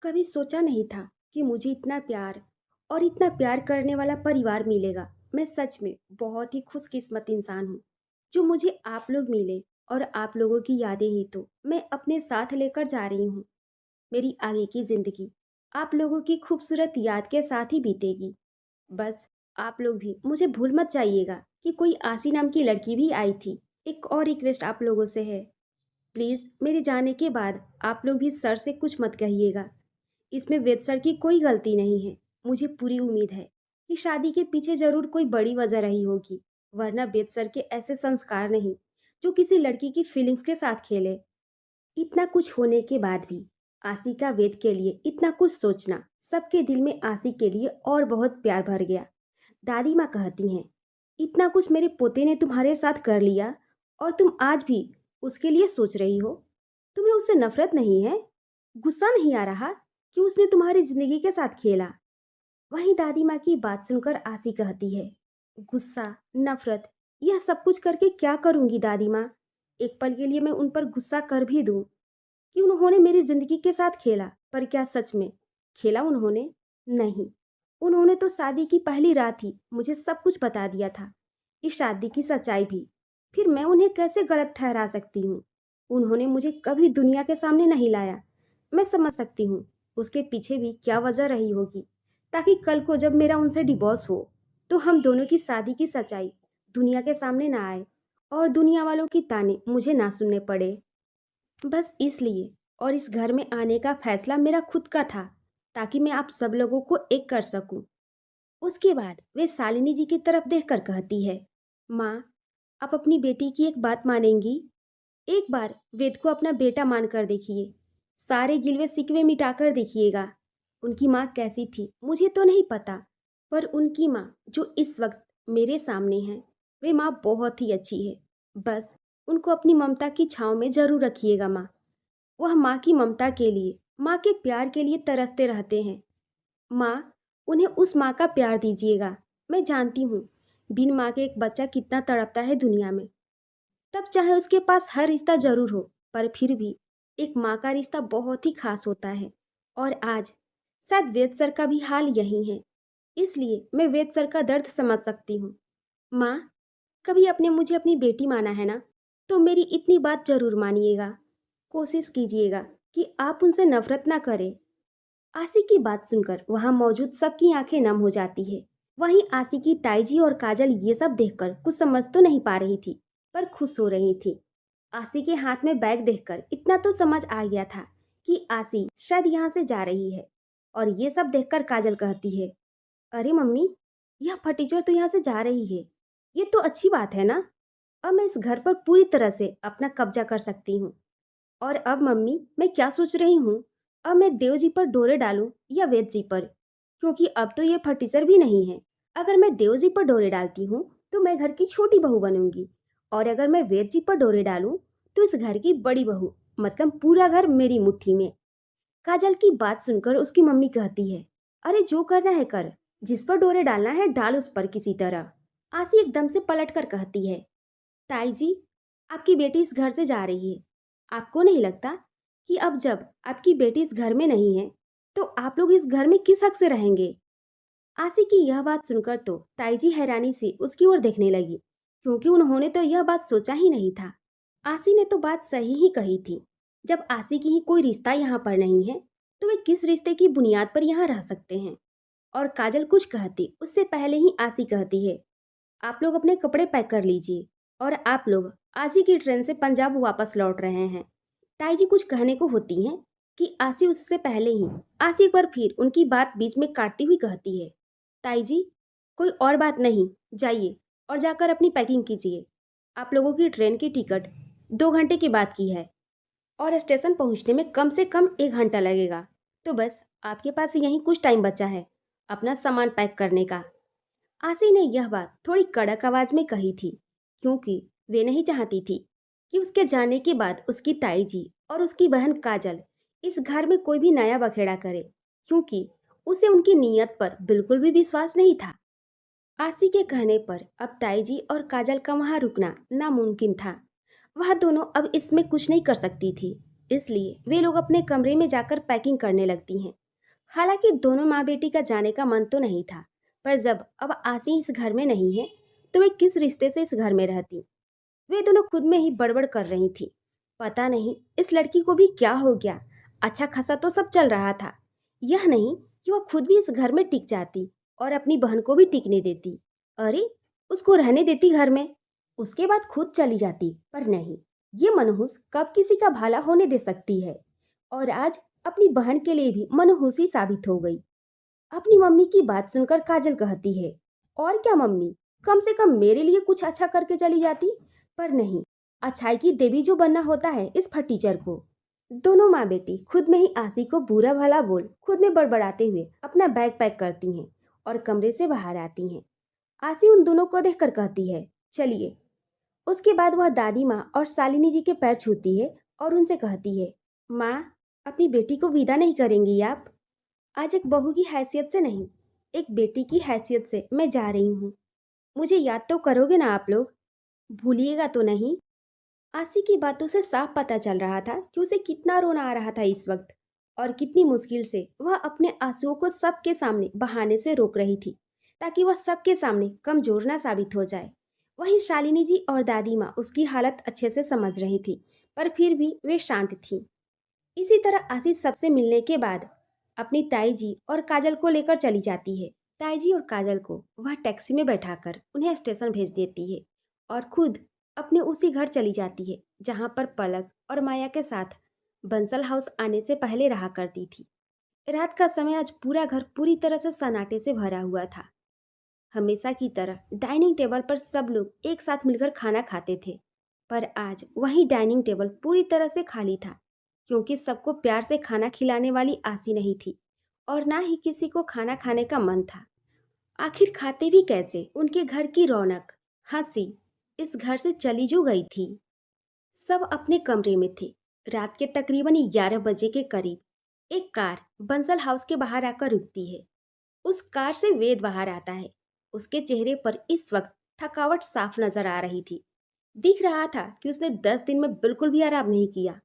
कभी सोचा नहीं था कि मुझे इतना प्यार और इतना प्यार करने वाला परिवार मिलेगा। मैं सच में बहुत ही खुशकिस्मत इंसान हूँ जो मुझे आप लोग मिले। और आप लोगों की यादें ही तो मैं अपने साथ लेकर जा रही हूँ। मेरी आगे की जिंदगी आप लोगों की खूबसूरत याद के साथ ही बीतेगी। बस आप लोग भी मुझे भूल मत जाइएगा कि कोई आसी नाम की लड़की भी आई थी। एक और रिक्वेस्ट आप लोगों से है, प्लीज़ मेरे जाने के बाद आप लोग भी सर से कुछ मत कहिएगा। इसमें वेद सर की कोई गलती नहीं है। मुझे पूरी उम्मीद है कि शादी के पीछे जरूर कोई बड़ी वजह रही होगी, वरना वेद सर के ऐसे संस्कार नहीं जो किसी लड़की की फीलिंग्स के साथ खेले। इतना कुछ होने के बाद भी आसी का वेद के लिए इतना कुछ सोचना, सबके दिल में आसी के लिए और बहुत प्यार भर गया। दादी माँ कहती हैं, इतना कुछ मेरे पोते ने तुम्हारे साथ कर लिया और तुम आज भी उसके लिए सोच रही हो। तुम्हें उससे नफरत नहीं है? गुस्सा नहीं आ रहा कि उसने तुम्हारी जिंदगी के साथ खेला? वहीं दादी माँ की बात सुनकर आसी कहती है, गुस्सा, नफरत, यह सब कुछ करके क्या करूंगी दादी माँ? एक पल के लिए मैं उन पर गुस्सा कर भी दूं कि उन्होंने मेरी जिंदगी के साथ खेला, पर क्या सच में खेला उन्होंने? नहीं, उन्होंने तो शादी की पहली रात ही मुझे सब कुछ बता दिया था, इस शादी की सच्चाई भी। फिर मैं उन्हें कैसे गलत ठहरा सकती हूँ? उन्होंने मुझे कभी दुनिया के सामने नहीं लाया। मैं समझ सकती हूँ उसके पीछे भी क्या वजह रही होगी, ताकि कल को जब मेरा उनसे डिवोर्स हो तो हम दोनों की शादी की सच्चाई दुनिया के सामने ना आए और दुनिया वालों की ताने मुझे ना सुनने पड़े। बस इसलिए और इस घर में आने का फैसला मेरा खुद का था, ताकि मैं आप सब लोगों को एक कर सकूं। उसके बाद वे शालिनी जी की तरफ देखकर कहती है, माँ, आप अपनी बेटी की एक बात मानेंगी? एक बार वेद को अपना बेटा मानकर देखिए, सारे गिलवे शिकवे मिटाकर देखिएगा। उनकी माँ कैसी थी मुझे तो नहीं पता, पर उनकी माँ जो इस वक्त मेरे सामने है, वे माँ बहुत ही अच्छी है। बस उनको अपनी ममता की छाँव में जरूर रखिएगा माँ। वह माँ की ममता के लिए, माँ के प्यार के लिए तरसते रहते हैं। माँ, उन्हें उस माँ का प्यार दीजिएगा। मैं जानती हूँ बिन माँ के एक बच्चा कितना तड़पता है दुनिया में। तब चाहे उसके पास हर रिश्ता जरूर हो, पर फिर भी एक माँ का रिश्ता बहुत ही खास होता है। और आज शायद वेद सर का भी हाल यही है, इसलिए मैं वेद सर का दर्द समझ सकती हूँ। माँ, कभी आपने मुझे अपनी बेटी माना है ना, तो मेरी इतनी बात जरूर मानिएगा। कोशिश कीजिएगा कि आप उनसे नफरत ना करें। आशी की बात सुनकर वहां मौजूद सबकी आंखें नम हो जाती है। वहीं आशी की ताईजी और काजल ये सब देखकर कुछ समझ तो नहीं पा रही थी, पर खुश हो रही थी। आशी के हाथ में बैग देखकर इतना तो समझ आ गया था कि आशी शायद यहाँ से जा रही है। और ये सब देखकर काजल कहती है, अरे मम्मी, यह फटीचर तो यहाँ से जा रही है, ये तो अच्छी बात है ना। अब मैं इस घर पर पूरी तरह से अपना कब्जा कर सकती हूँ। और अब मम्मी, मैं क्या सोच रही हूँ, अब मैं देव जी पर डोरे डालूं या वेद जी पर? क्योंकि अब तो ये फटीचर भी नहीं है। अगर मैं देव जी पर डोरे डालती हूँ तो मैं घर की छोटी बहू बनूंगी, और अगर मैं वेद जी पर डोरे डालूं तो इस घर की बड़ी बहू, मतलब पूरा घर मेरी मुट्ठी में। काजल की बात सुनकर उसकी मम्मी कहती है, अरे जो करना है कर, जिस पर डोरे डालना है डाल उस पर किसी तरह। आसी एकदम से पलट कर कहती है, ताई जी, आपकी बेटी इस घर से जा रही है। आपको नहीं लगता कि अब जब आपकी बेटी इस घर में नहीं है तो आप लोग इस घर में किस हक से रहेंगे? आसी की यह बात सुनकर तो ताई जी हैरानी से उसकी ओर देखने लगी, क्योंकि उन्होंने तो यह बात सोचा ही नहीं था। आसी ने तो बात सही ही कही थी। जब आसी की ही कोई रिश्ता यहाँ पर नहीं है तो वे किस रिश्ते की बुनियाद पर यहाँ रह सकते हैं? और काजल कुछ कहती उससे पहले ही आसी कहती है, आप लोग अपने कपड़े पैक कर लीजिए और आप लोग आज ही की ट्रेन से पंजाब वापस लौट रहे हैं। ताई जी कुछ कहने को होती हैं कि आसी उससे पहले ही आसी एक बार फिर उनकी बात बीच में काटती हुई कहती है, ताई जी, कोई और बात नहीं, जाइए और जाकर अपनी पैकिंग कीजिए। आप लोगों की ट्रेन की टिकट 2 घंटे के बाद की है और स्टेशन पहुंचने में कम से कम 1 घंटा लगेगा। तो बस आपके पास यहीं कुछ टाइम बचा है अपना सामान पैक करने का। आसी ने यह बात थोड़ी कड़क आवाज में कही थी, क्योंकि वे नहीं चाहती थी कि उसके जाने के बाद उसकी ताई जी और उसकी बहन काजल इस घर में कोई भी नया बखेड़ा करे, क्योंकि उसे उनकी नीयत पर बिल्कुल भी विश्वास नहीं था। आसी के कहने पर अब ताई जी और काजल का वहां रुकना नामुमकिन था। वह दोनों अब इसमें कुछ नहीं कर सकती थी। इसलिए वे लोग अपने कमरे में जाकर पैकिंग करने लगती हैं। हालांकि दोनों माँ बेटी का जाने का मन तो नहीं था, पर जब अब आसी इस घर में नहीं है तो वे किस रिश्ते से इस घर में रहती। वे दोनों खुद में ही बड़बड़ कर रही थी। पता नहीं इस लड़की को भी क्या हो गया। अच्छा खासा तो सब चल रहा था। यह नहीं कि वह खुद भी इस घर में टिक जाती और अपनी बहन को भी टिकने देती। अरे, उसको रहने देती घर में, उसके बाद खुद चली जाती। पर नहीं, ये मनहूस कब किसी का भला होने दे सकती है। और आज अपनी बहन के लिए भी मनहूसी साबित हो गई। अपनी मम्मी की बात सुनकर काजल कहती है, और क्या मम्मी, कम से कम मेरे लिए कुछ अच्छा करके चली जाती। पर नहीं, अच्छाई की देवी जो बनना होता है इस फटीचर को। दोनों माँ बेटी खुद में ही आसी को बुरा भला बोल खुद में बड़बड़ाते हुए अपना बैग पैक करती हैं और कमरे से बाहर आती हैं। आसी उन दोनों को देखकर कहती है, चलिए। उसके बाद वह दादी माँ और शालिनी जी के पैर छूती है और उनसे कहती है, माँ, अपनी बेटी को विदा नहीं करेंगी आप? आज एक बहू की हैसियत से नहीं, एक बेटी की हैसियत से मैं जा रही हूँ। मुझे याद तो करोगे ना आप लोग? भूलिएगा तो नहीं? आसी की बातों से साफ पता चल रहा था कि उसे कितना रोना आ रहा था इस वक्त, और कितनी मुश्किल से वह अपने आंसुओं को सबके सामने बहाने से रोक रही थी, ताकि वह सबके सामने कमजोर ना साबित हो जाए। वहीं शालिनी जी और दादी माँ उसकी हालत अच्छे से समझ रही थी, पर फिर भी वे शांत थीं। इसी तरह आशी सबसे मिलने के बाद अपनी ताई जी और काजल को लेकर चली जाती है। ताई जी और काजल को वह टैक्सी में बैठाकर उन्हें स्टेशन भेज देती है और खुद अपने उसी घर चली जाती है जहां पर पलक और माया के साथ बंसल हाउस आने से पहले रहा करती थी। रात का समय आज पूरा घर पूरी तरह से सन्नाटे से भरा हुआ था। हमेशा की तरह डाइनिंग टेबल पर सब लोग एक साथ मिलकर खाना खाते थे, पर आज वही डाइनिंग टेबल पूरी तरह से खाली था, क्योंकि सबको प्यार से खाना खिलाने वाली आसी नहीं थी और ना ही किसी को खाना खाने का मन था। आखिर खाते भी कैसे? उनके घर की रौनक, हंसी इस घर से चली जो गई थी। सब अपने कमरे में थे। रात के तकरीबन 11 बजे के करीब एक कार बंसल हाउस के बाहर आकर रुकती है। उस कार से वेद बाहर आता है। उसके चेहरे पर इस वक्त थकावट साफ नजर आ रही थी। दिख रहा था कि उसने 10 दिन में बिल्कुल भी आराम नहीं किया।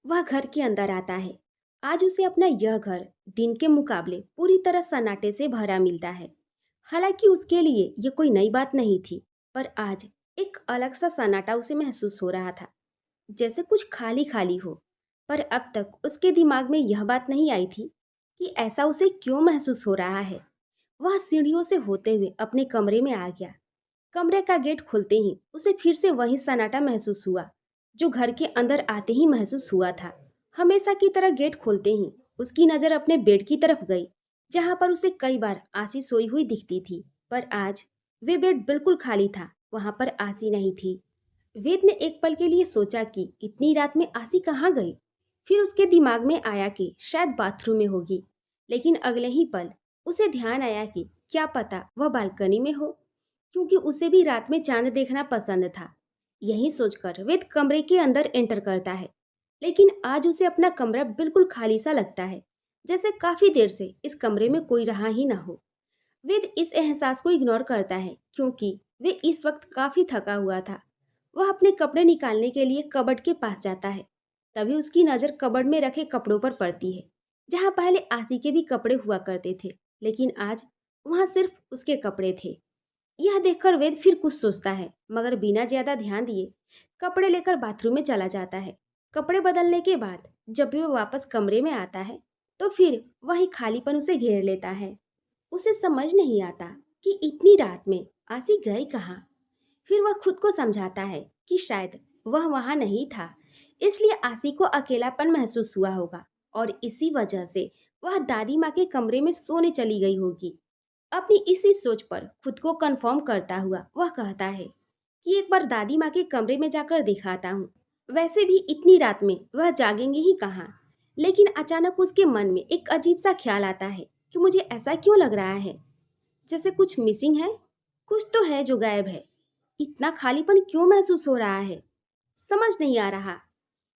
वह घर के अंदर आता है। आज उसे अपना यह घर दिन के मुकाबले पूरी तरह सन्नाटे से भरा मिलता है। हालांकि उसके लिए यह कोई नई बात नहीं थी, पर आज एक अलग सा सन्नाटा उसे महसूस हो रहा था, जैसे कुछ खाली खाली हो। पर अब तक उसके दिमाग में यह बात नहीं आई थी कि ऐसा उसे क्यों महसूस हो रहा है। वह सीढ़ियों से होते हुए अपने कमरे में आ गया। कमरे का गेट खुलते ही उसे फिर से वही सन्नाटा महसूस हुआ जो घर के अंदर आते ही महसूस हुआ था। हमेशा की तरह गेट खोलते ही उसकी नज़र अपने बेड की तरफ गई, जहां पर उसे कई बार आसी सोई हुई दिखती थी। पर आज वे बेड बिल्कुल खाली था, वहां पर आसी नहीं थी। वेद ने एक पल के लिए सोचा कि इतनी रात में आसी कहाँ गई। फिर उसके दिमाग में आया कि शायद बाथरूम में होगी, लेकिन अगले ही पल उसे ध्यान आया कि क्या पता वह बालकनी में हो, क्योंकि उसे भी रात में चांद देखना पसंद था। यही सोचकर वेद कमरे के अंदर एंटर करता है, लेकिन आज उसे अपना कमरा बिल्कुल खाली सा लगता है, जैसे काफी देर से इस कमरे में कोई रहा ही ना हो। वेद इस एहसास को इग्नोर करता है, क्योंकि वे इस वक्त काफी थका हुआ था। वह अपने कपड़े निकालने के लिए कबर्ड के पास जाता है। तभी उसकी नज़र कबर्ड में रखे कपड़ों पर पड़ती है, जहाँ पहले आसी के भी कपड़े हुआ करते थे, लेकिन आज वहाँ सिर्फ उसके कपड़े थे। यह देखकर वेद फिर कुछ सोचता है, मगर बिना ज्यादा ध्यान दिए कपड़े लेकर बाथरूम में चला जाता है। कपड़े बदलने के बाद जब भी वह वापस कमरे में आता है, तो फिर वही खालीपन उसे घेर लेता है। उसे समझ नहीं आता कि इतनी रात में आसी गई कहाँ। फिर वह खुद को समझाता है कि शायद वह वहां नहीं था, इसलिए आसी को अकेलापन महसूस हुआ होगा और इसी वजह से वह दादी माँ के कमरे में सोने चली गई होगी। अपनी इसी सोच पर खुद को कंफर्म करता हुआ वह कहता है कि एक बार दादी माँ के कमरे में जाकर दिखाता हूँ। वैसे भी इतनी रात में वह जागेंगे ही कहाँ। लेकिन अचानक उसके मन में एक अजीब सा ख्याल आता है कि मुझे ऐसा क्यों लग रहा है, जैसे कुछ मिसिंग है, कुछ तो है जो गायब है। इतना खालीपन क्यों महसूस हो रहा है, समझ नहीं आ रहा।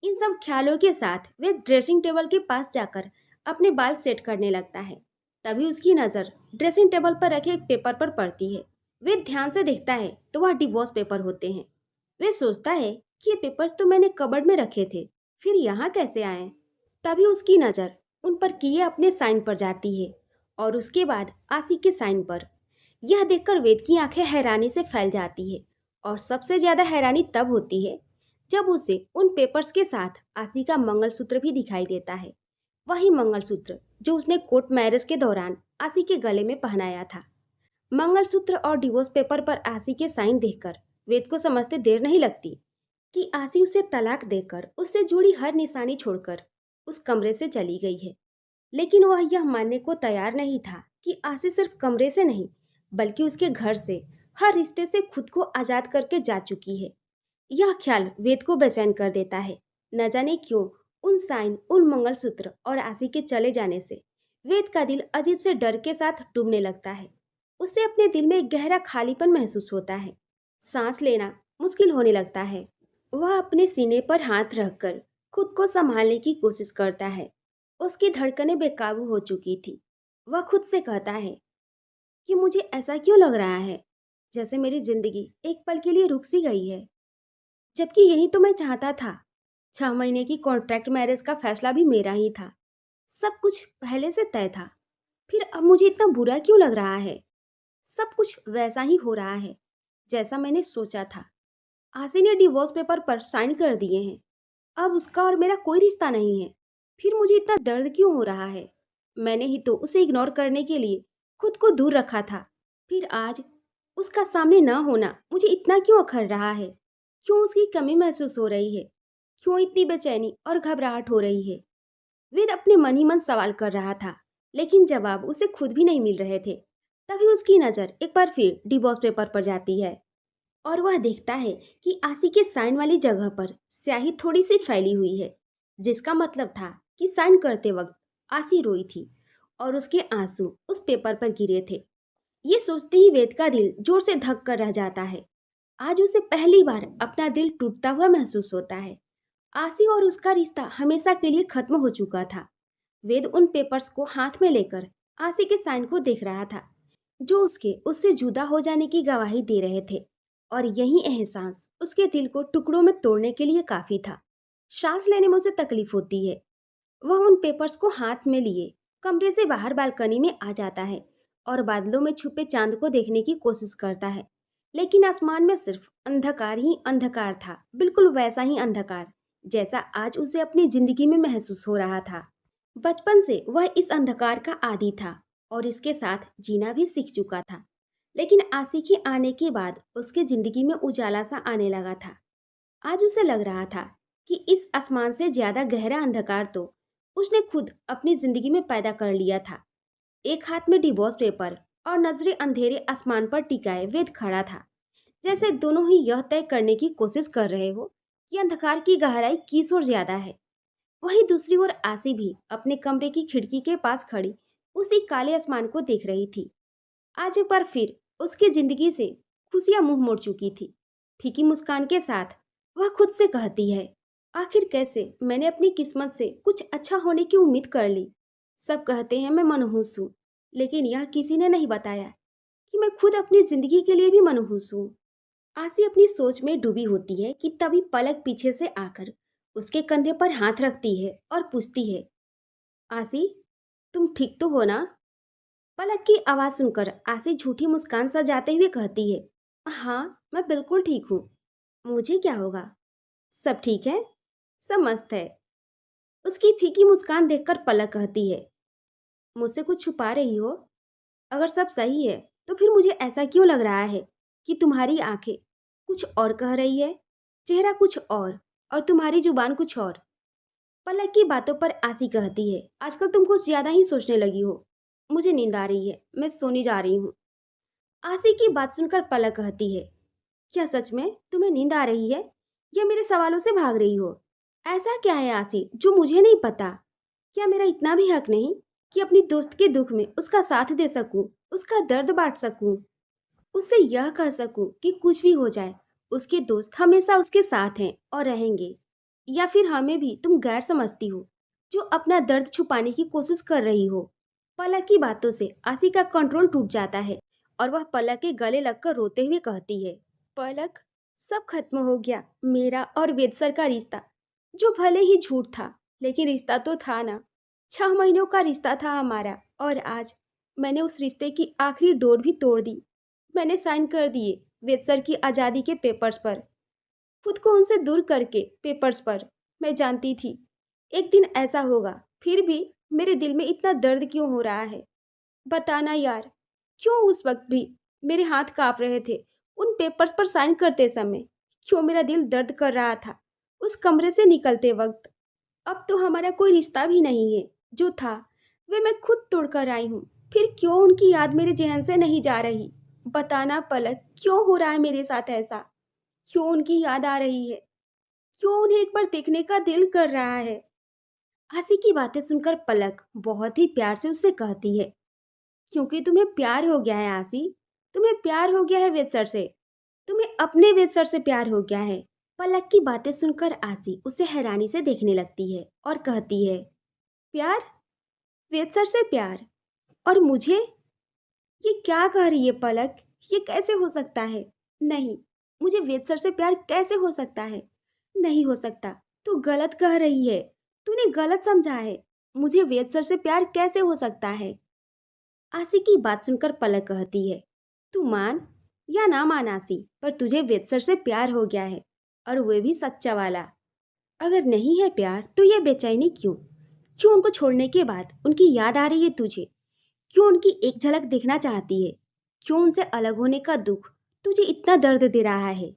इन सब ख्यालों के साथ वे ड्रेसिंग टेबल के पास जाकर अपने बाल सेट करने लगता है। तभी उसकी नज़र ड्रेसिंग टेबल पर रखे एक पेपर पर पड़ती है। वे ध्यान से देखता है तो वह डिवोर्स पेपर होते हैं। वे सोचता है कि ये पेपर्स तो मैंने कबर्ड में रखे थे, फिर यहाँ कैसे आए? तभी उसकी नज़र उन पर किए अपने साइन पर जाती है और उसके बाद आसी के साइन पर। यह देखकर वेद की आंखें हैरानी से फैल जाती है और सबसे ज्यादा हैरानी तब होती है जब उसे उन पेपर्स के साथ आसी का मंगलसूत्र भी दिखाई देता है। वही मंगलसूत्र जो उसने कोर्ट मैरिज के दौरान आसी के गले में पहनाया था। मंगलसूत्र और डिवोर्स पेपर पर आसी के साइन देखकर वेद को समझते देर नहीं लगती कि आसी उसे तलाक देकर उससे जुड़ी हर निशानी छोड़कर उस कमरे से चली गई है। लेकिन वह यह मानने को तैयार नहीं था कि आसी सिर्फ कमरे से नहीं बल्कि उसके घर से, हर रिश्ते से खुद को आजाद करके जा चुकी है। यह ख्याल वेद को बेचैन कर देता है। न जाने क्यों उन साइन, उन मंगलसूत्र और आसी के चले जाने से वेद का दिल अजीब से डर के साथ डूबने लगता है। उसे अपने दिल में एक गहरा खालीपन महसूस होता है। सांस लेना मुश्किल होने लगता है। वह अपने सीने पर हाथ रखकर खुद को संभालने की कोशिश करता है। उसकी धड़कनें बेकाबू हो चुकी थी। वह खुद से कहता है कि मुझे ऐसा क्यों लग रहा है जैसे मेरी जिंदगी एक पल के लिए रुक सी गई है, जबकि यही तो मैं चाहता था। 6 महीने की कॉन्ट्रैक्ट मैरिज का फैसला भी मेरा ही था। सब कुछ पहले से तय था। फिर अब मुझे इतना बुरा क्यों लग रहा है? सब कुछ वैसा ही हो रहा है जैसा मैंने सोचा था। आशी ने डिवोर्स पेपर पर साइन कर दिए हैं। अब उसका और मेरा कोई रिश्ता नहीं है। फिर मुझे इतना दर्द क्यों हो रहा है? मैंने ही तो उसे इग्नोर करने के लिए खुद को दूर रखा था। फिर आज उसका सामने ना होना मुझे इतना क्यों अखर रहा है? क्यों उसकी कमी महसूस हो रही है? क्यों इतनी बेचैनी और घबराहट हो रही है? वेद अपने मन ही मन सवाल कर रहा था, लेकिन जवाब उसे खुद भी नहीं मिल रहे थे। तभी उसकी नज़र एक बार फिर डिवोर्स पेपर पर जाती है और वह देखता है कि आशी के साइन वाली जगह पर स्याही थोड़ी सी फैली हुई है, जिसका मतलब था कि साइन करते वक्त आशी रोई थी और उसके आंसू उस पेपर पर गिरे थे। ये सोचते ही वेद का दिल जोर से धक कर रह जाता है। आज उसे पहली बार अपना दिल टूटता हुआ महसूस होता है। आशी और उसका रिश्ता हमेशा के लिए खत्म हो चुका था। वेद उन पेपर्स को हाथ में लेकर आशी के साइन को देख रहा था, जो उससे जुदा हो जाने की गवाही दे रहे थे। और यही एहसास उसके दिल को टुकड़ों में तोड़ने के लिए काफी था। सांस लेने में उसे तकलीफ होती है। वह उन पेपर्स को हाथ में लिए कमरे से बाहर बालकनी में आ जाता है और बादलों में छुपे चांद को देखने की कोशिश करता है। लेकिन आसमान में सिर्फ अंधकार ही अंधकार था, बिल्कुल वैसा ही अंधकार जैसा आज उसे अपनी जिंदगी में महसूस हो रहा था। बचपन से वह इस अंधकार का आदी था और इसके साथ जीना भी सीख चुका था। लेकिन आशिकी आने के बाद उसकी जिंदगी में उजाला सा आने लगा था। आज उसे लग रहा था कि इस आसमान से ज्यादा गहरा अंधकार तो उसने खुद अपनी जिंदगी में पैदा कर लिया था। एक हाथ में डिवोर्स पेपर और नजरें अंधेरे आसमान पर टिकाए वेद खड़ा था, जैसे दोनों ही यह तय करने की कोशिश कर रहे हो कि अंधकार की गहराई किस ओर ज्यादा है। वहीं दूसरी ओर आसी भी अपने कमरे की खिड़की के पास खड़ी उसी काले आसमान को देख रही थी। आज एक बार फिर उसकी जिंदगी से खुशियां मुंह मोड़ चुकी थी। फीकी मुस्कान के साथ वह खुद से कहती है, आखिर कैसे मैंने अपनी किस्मत से कुछ अच्छा होने की उम्मीद कर ली। सब कहते हैं मैं मनहूस हूँ, लेकिन यह किसी ने नहीं बताया कि मैं खुद अपनी जिंदगी के लिए भी मनहूस हूँ। आसी अपनी सोच में डूबी होती है कि तभी पलक पीछे से आकर उसके कंधे पर हाथ रखती है और पूछती है, आसी, तुम ठीक तो हो ना? पलक की आवाज सुनकर आसी झूठी मुस्कान सजाते हुए कहती है, हाँ मैं बिल्कुल ठीक हूँ। मुझे क्या होगा? सब ठीक है, सब मस्त है। उसकी फीकी मुस्कान देखकर पलक कहती है, मुझसे कुछ छुपा रही हो? अगर सब सही है तो फिर मुझे ऐसा क्यों लग रहा है कि तुम्हारी आंखें कुछ और कह रही है, चेहरा कुछ और तुम्हारी जुबान कुछ और। पलक की बातों पर आसी कहती है, आजकल तुम कुछ ज्यादा ही सोचने लगी हो। मुझे नींद आ रही है, मैं सोने जा रही हूँ। आसी की बात सुनकर पलक कहती है, क्या सच में तुम्हें नींद आ रही है या मेरे सवालों से भाग रही हो? ऐसा क्या है आसी जो मुझे नहीं पता? क्या मेरा इतना भी हक नहीं कि अपनी दोस्त के दुख में उसका साथ दे सकूं, उसका दर्द बांट सकूं, उससे यह कह सकूं कि कुछ भी हो जाए उसके दोस्त हमेशा उसके साथ हैं और रहेंगे? या फिर हमें भी तुम गैर समझती हो, जो अपना दर्द छुपाने की कोशिश कर रही हो? पलक की बातों से आसी का कंट्रोल टूट जाता है और वह पलक के गले लगकर रोते हुए कहती है, पलक, सब खत्म हो गया मेरा और वेद सर का रिश्ता। जो भले ही झूठ था, लेकिन रिश्ता तो था ना। 6 महीनों का रिश्ता था हमारा, और आज मैंने उस रिश्ते की आखिरी डोर भी तोड़ दी। मैंने साइन कर दिए वेद सर की आज़ादी के पेपर्स पर, खुद को उनसे दूर करके पेपर्स पर। मैं जानती थी एक दिन ऐसा होगा, फिर भी मेरे दिल में इतना दर्द क्यों हो रहा है? बताना यार, क्यों उस वक्त भी मेरे हाथ कांप रहे थे उन पेपर्स पर साइन करते समय? क्यों मेरा दिल दर्द कर रहा था उस कमरे से निकलते वक्त? अब तो हमारा कोई रिश्ता भी नहीं है। जो था वे मैं खुद तोड़कर आई हूँ। फिर क्यों उनकी याद मेरे जहन से नहीं जा रही? बताना पलक, क्यों हो रहा है मेरे साथ ऐसा? क्यों उनकी याद आ रही है? क्यों उन्हें एक बार देखने का दिल कर रहा है? आशी की बातें सुनकर पलक बहुत ही प्यार से उससे कहती है, क्योंकि तुम्हें प्यार हो गया है आशी। तुम्हें प्यार हो गया है वेद सर से। तुम्हें अपने वेद सर से प्यार हो गया है। पलक की बातें सुनकर आशी उसे हैरानी से देखने लगती है और कहती है, प्यार? वेद सर से प्यार? और मुझे? ये क्या कह रही है पलक? ये कैसे हो सकता है? नहीं, मुझे वेद सर से प्यार कैसे हो सकता है? नहीं हो सकता। तू गलत कह रही है। तूने गलत समझा है। मुझे वेद सर से प्यार कैसे हो सकता है? आशी की बात सुनकर पलक कहती है, तू मान या ना मान आशी, पर तुझे वेद सर से प्यार हो गया है, और वे भी सच्चा वाला। अगर नहीं है प्यार तो यह बेचैनी क्यों? क्यों उनको छोड़ने के बाद उनकी याद आ रही है तुझे? क्यों उनकी एक झलक देखना चाहती है? क्यों उनसे अलग होने का दुख तुझे इतना दर्द दे रहा है?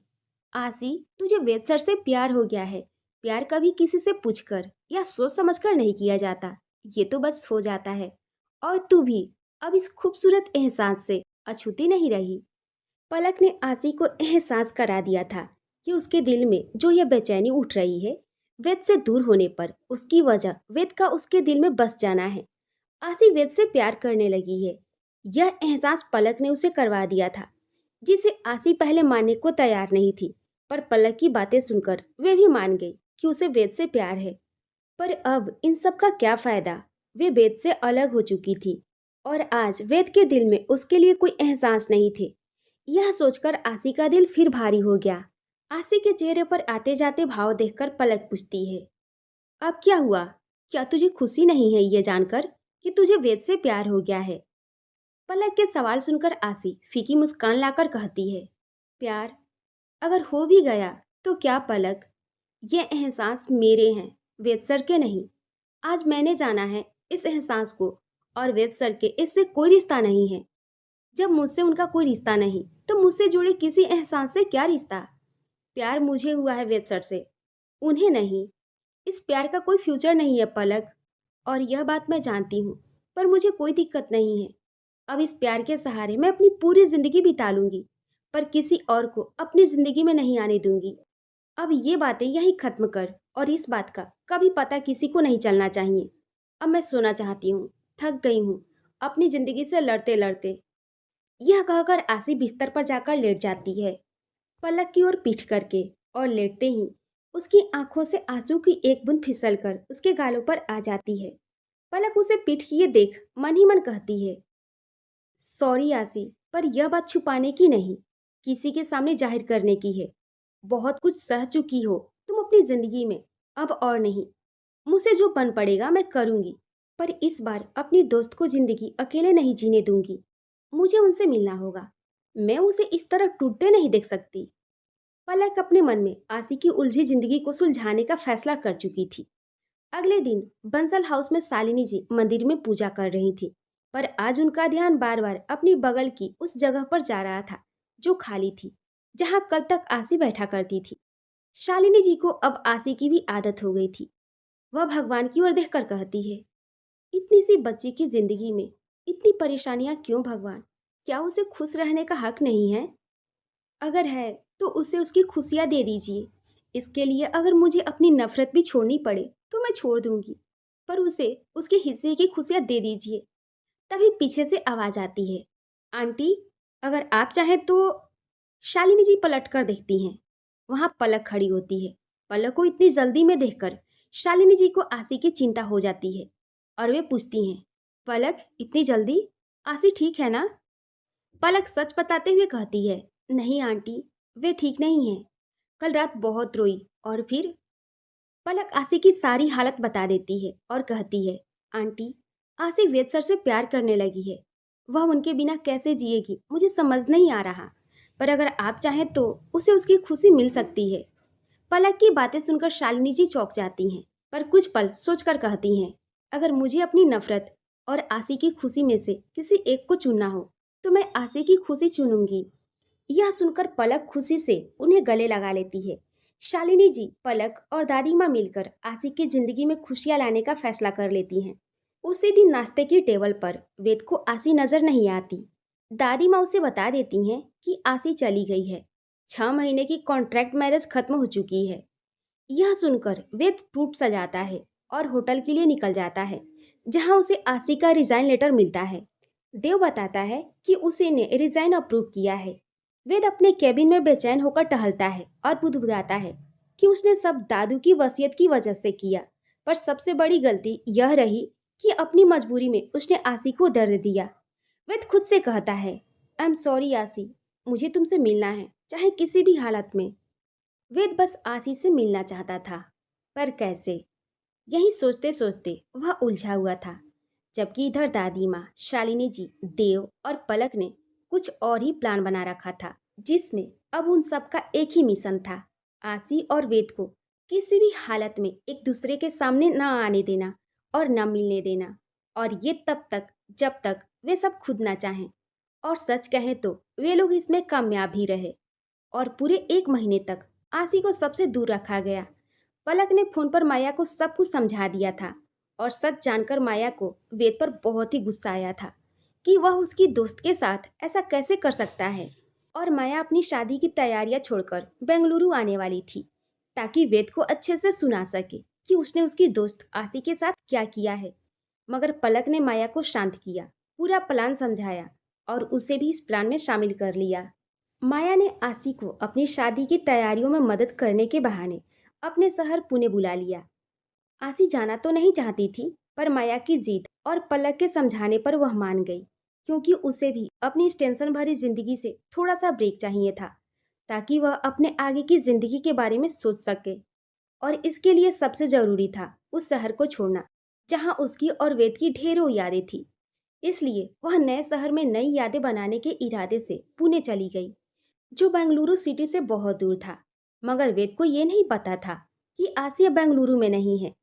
आशी, तुझे वेद सर से प्यार हो गया है। प्यार कभी किसी से पूछकर या सोच समझकर नहीं किया जाता, ये तो बस हो जाता है। और तू भी अब इस खूबसूरत एहसास से अछूती नहीं रही। पलक ने आशी को एहसास करा दिया था कि उसके दिल में जो यह बेचैनी उठ रही है, वेद से दूर होने पर उसकी वजह वेद का उसके दिल में बस जाना है। आशी वेद से प्यार करने लगी है। यह एहसास पलक ने उसे करवा दिया था, जिसे आशी पहले मानने को तैयार नहीं थी। पर पलक की बातें सुनकर वे भी मान गई कि उसे वेद से प्यार है। पर अब इन सब का क्या फायदा? वे वेद से अलग हो चुकी थी, और आज वेद के दिल में उसके लिए कोई एहसास नहीं थे। यह सोचकर आशी का दिल फिर भारी हो गया। आशी के चेहरे पर आते जाते भाव देखकर पलक पूछती है, अब क्या हुआ? क्या तुझे खुशी नहीं है ये जानकर कि तुझे वेद से प्यार हो गया है? पलक के सवाल सुनकर आशी फीकी मुस्कान लाकर कहती है, प्यार अगर हो भी गया तो क्या पलक? ये एहसास मेरे हैं, वेद सर के नहीं। आज मैंने जाना है इस एहसास को, और वेद सर के इससे कोई रिश्ता नहीं है। जब मुझसे उनका कोई रिश्ता नहीं, तो मुझसे जुड़े किसी एहसास से क्या रिश्ता? प्यार मुझे हुआ है वेद सर से, उन्हें नहीं। इस प्यार का कोई फ्यूचर नहीं है पलक, और यह बात मैं जानती हूँ। पर मुझे कोई दिक्कत नहीं है। अब इस प्यार के सहारे मैं अपनी पूरी जिंदगी बिता लूंगी, पर किसी और को अपनी जिंदगी में नहीं आने दूंगी। अब ये बातें यहीं खत्म कर, और इस बात का कभी पता किसी को नहीं चलना चाहिए। अब मैं सोना चाहती हूँ, थक गई हूँ अपनी जिंदगी से लड़ते लड़ते। यह कहकर आशी बिस्तर पर जाकर लेट जाती है, पलक की ओर पीठ करके, और लेटते ही उसकी आंखों से आंसू की एक बूंद फिसलकर उसके गालों पर आ जाती है। पलक उसे पीठ किए देख मन ही मन कहती है, सॉरी आशी, पर यह बात छुपाने की नहीं, किसी के सामने जाहिर करने की है। बहुत कुछ सह चुकी हो तुम अपनी जिंदगी में, अब और नहीं। मुझसे जो बन पड़ेगा मैं करूंगी, पर इस बार अपनी दोस्त को जिंदगी अकेले नहीं जीने दूंगी। मुझे उनसे मिलना होगा। मैं उसे इस तरह टूटते नहीं देख सकती। पलक अपने मन में आशी की उलझी जिंदगी को सुलझाने का फैसला कर चुकी थी। अगले दिन बंसल हाउस में शालिनी जी मंदिर में पूजा कर रही थी, पर आज उनका ध्यान बार बार अपनी बगल की उस जगह पर जा रहा था जो खाली थी, जहां कल तक आशी बैठा करती थी। शालिनी जी को अब आशी की भी आदत हो गई थी। वह भगवान की ओर देखकर कहती है, इतनी सी बच्ची की जिंदगी में इतनी परेशानियां क्यों भगवान? क्या उसे खुश रहने का हक नहीं है? अगर है तो उसे उसकी खुशियां दे दीजिए। इसके लिए अगर मुझे अपनी नफरत भी छोड़नी पड़े तो मैं छोड़ दूंगी, पर उसे उसके हिस्से की खुशियां दे दीजिए। तभी पीछे से आवाज आती है, आंटी, अगर आप चाहें तो। शालिनी जी पलट कर देखती हैं। वहां पलक खड़ी होती है। पलक को इतनी जल्दी में देखकर शालिनी जी को आशी की चिंता हो जाती है, और वे पूछती हैं, पलक इतनी जल्दी? आशी ठीक है ना? पलक सच बताते हुए कहती है, नहीं आंटी, वे ठीक नहीं है। कल रात बहुत रोई, और फिर पलक आसी की सारी हालत बता देती है और कहती है, आंटी, आसी वेद सर से प्यार करने लगी है। वह उनके बिना कैसे जिएगी मुझे समझ नहीं आ रहा, पर अगर आप चाहें तो उसे उसकी खुशी मिल सकती है। पलक की बातें सुनकर शालिनी जी चौंक जाती हैं, पर कुछ पल सोचकर कहती हैं, अगर मुझे अपनी नफरत और आसी की खुशी में से किसी एक को चुनना हो तो मैं आसी की खुशी चुनूंगी। यह सुनकर पलक खुशी से उन्हें गले लगा लेती है। शालिनी जी, पलक और दादी माँ मिलकर आसी की जिंदगी में खुशियां लाने का फैसला कर लेती हैं। उसी दिन नाश्ते की टेबल पर वेद को आसी नजर नहीं आती। दादी माँ उसे बता देती हैं कि आसी चली गई है। 6 महीने की कॉन्ट्रैक्ट मैरिज खत्म हो चुकी है। यह सुनकर वेद टूट सा जाता है और होटल के लिए निकल जाता है, जहां उसे आसी का रिजाइन लेटर मिलता है। देव बताता है कि उसे ने रिजाइन अप्रूव किया है। वेद अपने कैबिन में बेचैन होकर टहलता है और बुदबुदाता है कि उसने सब दादू की वसीयत की वजह से किया, पर सबसे बड़ी गलती यह रही कि अपनी मजबूरी में उसने आसी को दर्द दिया। वेद खुद से कहता है, आई एम सॉरी आसी, मुझे तुमसे मिलना है, चाहे किसी भी हालत में। वेद बस आसी से मिलना चाहता था, पर कैसे? यही सोचते सोचते वह उलझा हुआ था, जबकि इधर दादी माँ, शालिनी जी, देव और पलक ने कुछ और ही प्लान बना रखा था, जिसमें अब उन सबका एक ही मिशन था, आसी और वेद को किसी भी हालत में एक दूसरे के सामने न आने देना और न मिलने देना, और ये तब तक जब तक वे सब खुद ना चाहें। और सच कहें तो वे लोग इसमें कामयाब ही रहे, और पूरे 1 महीने तक आसी को सबसे दूर रखा गया। पलक ने फोन पर माया को सब कुछ समझा दिया था, और सच जानकर माया को वेद पर बहुत ही गुस्सा आया था कि वह उसकी दोस्त के साथ ऐसा कैसे कर सकता है। और माया अपनी शादी की तैयारियां छोड़कर बेंगलुरु आने वाली थी, ताकि वेद को अच्छे से सुना सके कि उसने उसकी दोस्त आसी के साथ क्या किया है। मगर पलक ने माया को शांत किया, पूरा प्लान समझाया और उसे भी इस प्लान में शामिल कर लिया। माया ने आसी को अपनी शादी की तैयारियों में मदद करने के बहाने अपने शहर पुणे बुला लिया। आसी जाना तो नहीं चाहती थी, पर माया की जिद और पलक के समझाने पर वह मान गई, क्योंकि उसे भी अपनी इस टेंशन भरी जिंदगी से थोड़ा सा ब्रेक चाहिए था, ताकि वह अपने आगे की जिंदगी के बारे में सोच सके। और इसके लिए सबसे जरूरी था उस शहर को छोड़ना, जहाँ उसकी और वेद की ढेरों यादें थी। इसलिए वह नए शहर में नई यादें बनाने के इरादे से पुणे चली गई, जो बेंगलुरु सिटी से बहुत दूर था। मगर वेद को ये नहीं पता था कि आसिया बेंगलुरु में नहीं है।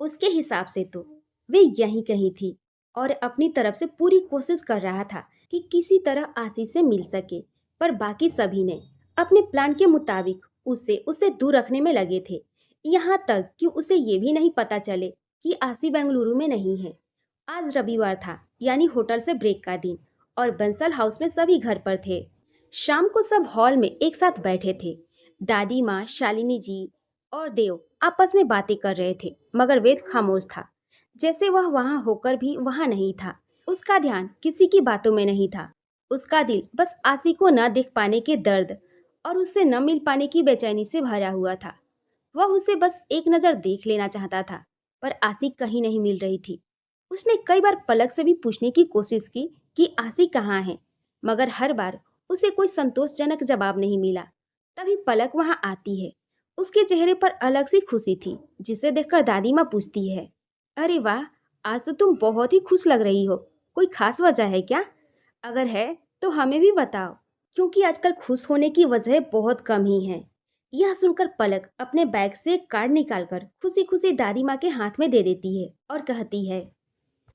उसके हिसाब से तो वे यहीं कहीं थी, और अपनी तरफ से पूरी कोशिश कर रहा था कि किसी तरह आसी से मिल सके। पर बाकी सभी ने अपने प्लान के मुताबिक उसे उसे दूर रखने में लगे थे, यहाँ तक कि उसे ये भी नहीं पता चले कि आसी बेंगलुरु में नहीं है। आज रविवार था, यानी होटल से ब्रेक का दिन, और बंसल हाउस में सभी घर पर थे। शाम को सब हॉल में एक साथ बैठे थे। दादी माँ, शालिनी जी और देव आपस में बातें कर रहे थे, मगर वेद खामोश था, जैसे वह वहां होकर भी वहां नहीं था। उसका ध्यान किसी की बातों में नहीं था। उसका दिल बस आसी को न देख पाने के दर्द और उससे न मिल पाने की बेचैनी से भरा हुआ था। वह उसे बस एक नज़र देख लेना चाहता था, पर आसी कहीं नहीं मिल रही थी। उसने कई बार पलक से भी पूछने की कोशिश की कि आसी कहाँ है, मगर हर बार उसे कोई संतोषजनक जवाब नहीं मिला। तभी पलक वहां आती है। उसके चेहरे पर अलग सी खुशी थी, जिसे देखकर दादी माँ पूछती है, अरे वाह, आज तो तुम बहुत ही खुश लग रही हो, कोई खास वजह है क्या? अगर है तो हमें भी बताओ, क्योंकि आजकल खुश होने की वजह बहुत कम ही है। यह सुनकर पलक अपने बैग से एक कार्ड निकालकर खुशी खुशी दादी माँ के हाथ में दे देती है और कहती है,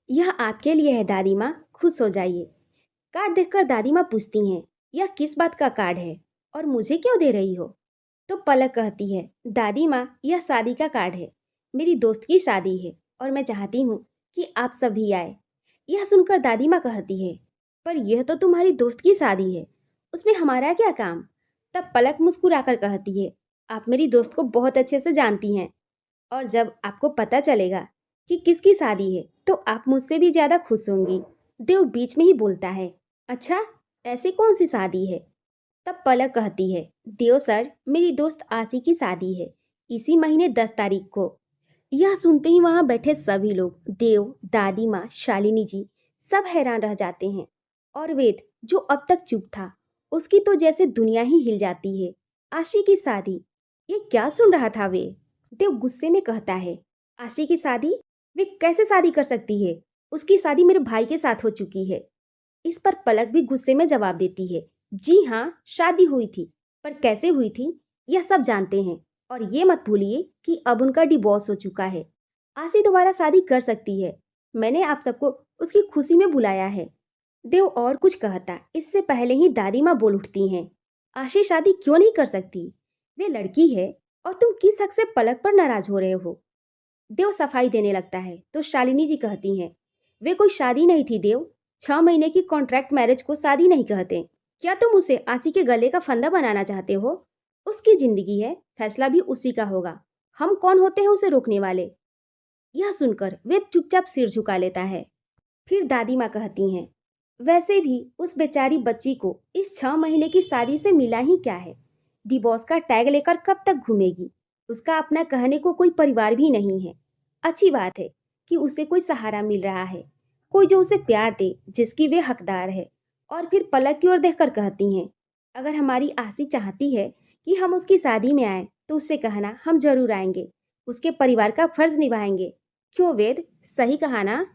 यह आपके लिए है दादी माँ, खुश हो जाइए। कार्ड देखकर दादी माँ पूछती हैं, यह किस बात का कार्ड है और मुझे क्यों दे रही हो? तो पलक कहती है, दादी माँ, यह शादी का कार्ड है। मेरी दोस्त की शादी है और मैं चाहती हूँ कि आप सभी आए। यह सुनकर दादी माँ कहती है, पर यह तो तुम्हारी दोस्त की शादी है, उसमें हमारा क्या काम? तब पलक मुस्कुराकर कहती है, आप मेरी दोस्त को बहुत अच्छे से जानती हैं, और जब आपको पता चलेगा कि किसकी शादी है तो आप मुझसे भी ज़्यादा खुश होंगी। देव बीच में ही बोलता है, अच्छा, ऐसी कौन सी शादी है? तब पलक कहती है, देव सर, मेरी दोस्त आसी की शादी है, इसी महीने 10 तारीख को। यह सुनते ही वहां बैठे सभी लोग, देव, दादी माँ, शालिनी जी, सब हैरान रह जाते हैं। और वेद, जो अब तक चुप था, उसकी तो जैसे दुनिया ही हिल जाती है। आशी की शादी, ये क्या सुन रहा था वे? देव गुस्से में कहता है, आशी की शादी? वे कैसे शादी कर सकती है? उसकी शादी मेरे भाई के साथ हो चुकी है। इस पर पलक भी गुस्से में जवाब देती है, जी हाँ, शादी हुई थी, पर कैसे हुई थी यह सब जानते हैं। और ये मत भूलिए कि अब उनका डिवोर्स हो चुका है। आशी दोबारा शादी कर सकती है। मैंने आप सबको उसकी खुशी में बुलाया है। देव और कुछ कहता इससे पहले ही दादी माँ बोल उठती हैं, आशी शादी क्यों नहीं कर सकती? वे लड़की है और तुम किस हक से पलक पर नाराज हो रहे हो? देव सफाई देने लगता है तो शालिनी जी कहती हैं, वे कोई शादी नहीं थी देव। 6 महीने की कॉन्ट्रैक्ट मैरिज को शादी नहीं कहते। क्या तुम उसे आशी के गले का फंदा बनाना चाहते हो? उसकी जिंदगी है, फैसला भी उसी का होगा। हम कौन होते हैं उसे रोकने वाले? यह सुनकर वे चुपचाप सिर झुका लेता है। फिर दादी माँ कहती हैं, वैसे भी उस बेचारी बच्ची को इस 6 महीने की शादी से मिला ही क्या है? डिवोर्स का टैग लेकर कब तक घूमेगी? उसका अपना कहने को कोई परिवार भी नहीं है। अच्छी बात है कि उसे कोई सहारा मिल रहा है, कोई जो उसे प्यार दे, जिसकी वे हकदार है। और फिर पलक की ओर देखकर कहती हैं, अगर हमारी आशी चाहती है कि हम उसकी शादी में आए तो उससे कहना हम जरूर आएंगे, उसके परिवार का फर्ज निभाएंगे। क्यों वेद, सही कहा ना?